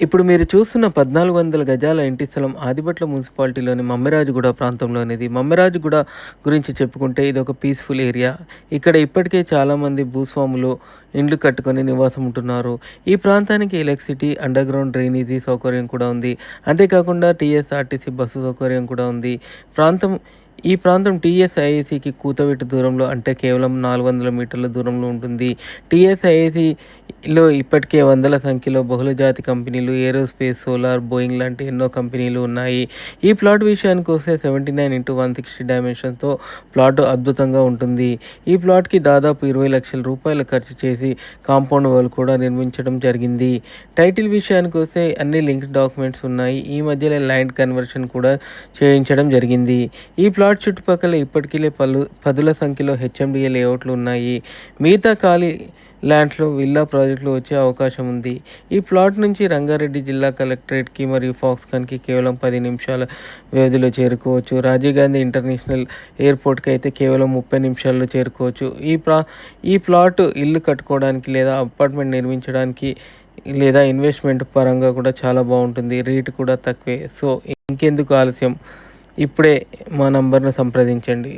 ఇప్పుడు మీరు చూస్తున్న 1400 గజాల ఇంటి స్థలం ఆదిబట్ల మున్సిపాలిటీలోని మమ్మిరాజుగూడ ప్రాంతంలోనిది. మమ్మిరాజుగూడ గురించి చెప్పుకుంటే ఇదొక పీస్‌ఫుల్ ఏరియా. ఇక్కడ ఇప్పటికే చాలామంది భూస్వాములు ఇండ్లు కట్టుకొని నివాసం ఉంటున్నారు. ఈ ప్రాంతానికి ఎలక్ట్రిసిటీ, అండర్‌గ్రౌండ్ డ్రైనేజీ సౌకర్యం కూడా ఉంది. అంతేకాకుండా టీఎస్ఆర్టీసీ బస్సు సౌకర్యం కూడా ఉంది. ప్రాంతం ఈ ప్రాంతం టీఎస్ఐఐసీకి కూతవేటు దూరంలో అంటే కేవలం 400 మీటర్ల దూరంలో ఉంటుంది. టీఎస్ఐఐసీలో ఇప్పటికే వందల సంఖ్యలో బహుళజాతి కంపెనీలు, ఏరోస్పేస్, సోలార్, బోయింగ్ లాంటి ఎన్నో కంపెనీలు ఉన్నాయి. ఈ ప్లాట్ విషయానికొస్తే 79x160 డైమెన్షన్‌తో ప్లాట్ అద్భుతంగా ఉంటుంది. ఈ ప్లాట్‌కి దాదాపు 20 లక్షల రూపాయలు ఖర్చు చేసి కాంపౌండ్ వాల్ కూడా నిర్మించడం జరిగింది. టైటిల్ విషయానికొస్తే అన్ని లింక్డ్ డాక్యుమెంట్స్ ఉన్నాయి. ఈ మధ్యలో ల్యాండ్ కన్వర్షన్ కూడా చేయించడం జరిగింది. ఈ ప్లాట్ చుట్టుపక్కల ఇప్పటికే పదుల సంఖ్యలో హెచ్ఎండిఏ లేఅవుట్లు ఉన్నాయి. మిగతా ఖాళీ ల్యాండ్స్‌లో విల్లా ప్రాజెక్టులు వచ్చే అవకాశం ఉంది. ఈ ప్లాట్ నుంచి రంగారెడ్డి జిల్లా కలెక్టరేట్‌కి మరియు ఫాక్స్‌కాన్‌కి కేవలం 10 నిమిషాల వ్యవధిలో చేరుకోవచ్చు. రాజీవ్ గాంధీ ఇంటర్నేషనల్ ఎయిర్‌పోర్ట్‌కి అయితే కేవలం 30 నిమిషాల్లో చేరుకోవచ్చు. ఈ ప్లాట్ ఇల్లు కట్టుకోవడానికి లేదా అపార్ట్మెంట్ నిర్మించడానికి లేదా ఇన్వెస్ట్‌మెంట్ పరంగా కూడా చాలా బావుంటుంది. రేట్ కూడా తక్కువే. సో, ఇంకెందుకు ఆలస్యం? ఇప్పుడే మా నంబర్‌ను సంప్రదించండి.